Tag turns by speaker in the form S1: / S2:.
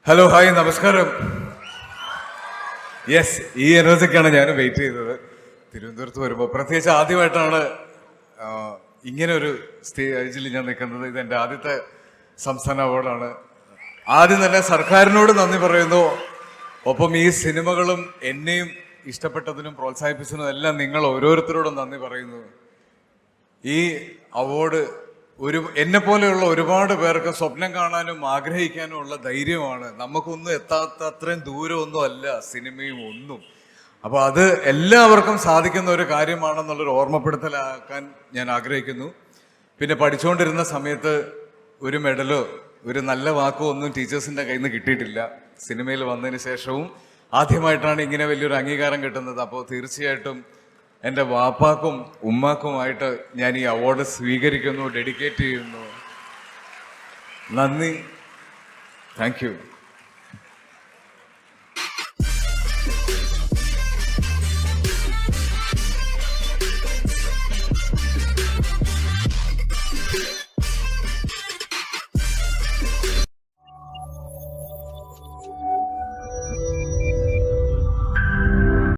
S1: Hello hi നമസ്കാരം. Yes, ഈ എനർജിക്കാണ് ഞാൻ വെയിറ്റ് ചെയ്തത്. തിരുവനന്തപുരത്ത് വരുമ്പോൾ പ്രത്യേകിച്ച് ആദ്യമായിട്ടാണ് ഇങ്ങനെ ഒരു സ്റ്റേജിൽ ഞാൻ നിൽക്കുന്നത്. ഇതെൻ്റെ ആദ്യത്തെ സംസ്ഥാന അവാർഡാണ്. ആദ്യം തന്നെ സർക്കാരിനോട് നന്ദി പറയുന്നു. ഒപ്പം ഈ സിനിമകളും എന്നെയും ഇഷ്ടപ്പെട്ടതിനും പ്രോത്സാഹിപ്പിച്ചതിനും എല്ലാം നിങ്ങൾ ഓരോരുത്തരോടും നന്ദി പറയുന്നു. ഈ അവാർഡ് എന്നെ പോലെയുള്ള ഒരുപാട് പേർക്ക് സ്വപ്നം കാണാനും ആഗ്രഹിക്കാനും ഉള്ള ധൈര്യമാണ്. നമുക്കൊന്നും എത്താത്ത അത്രയും ദൂരമൊന്നും അല്ല സിനിമയും ഒന്നും. അപ്പോൾ അത് എല്ലാവർക്കും സാധിക്കുന്ന ഒരു കാര്യമാണെന്നുള്ളൊരു ഓർമ്മപ്പെടുത്തലാക്കാൻ ഞാൻ ആഗ്രഹിക്കുന്നു. പിന്നെ പഠിച്ചുകൊണ്ടിരുന്ന സമയത്ത് ഒരു മെഡലോ ഒരു നല്ല വാക്കോ ഒന്നും ടീച്ചേഴ്സിൻ്റെ കയ്യിൽ നിന്ന് കിട്ടിയിട്ടില്ല. സിനിമയിൽ വന്നതിന് ശേഷവും ആദ്യമായിട്ടാണ് ഇങ്ങനെ വലിയൊരു അംഗീകാരം കിട്ടുന്നത്. അപ്പോൾ തീർച്ചയായിട്ടും എൻ്റെ വാപ്പാക്കും ഉമ്മാക്കുമായിട്ട് ഞാൻ ഈ അവാർഡ് സ്വീകരിക്കുന്നു, ഡെഡിക്കേറ്റ് ചെയ്യുന്നു. നന്ദി. Thank you.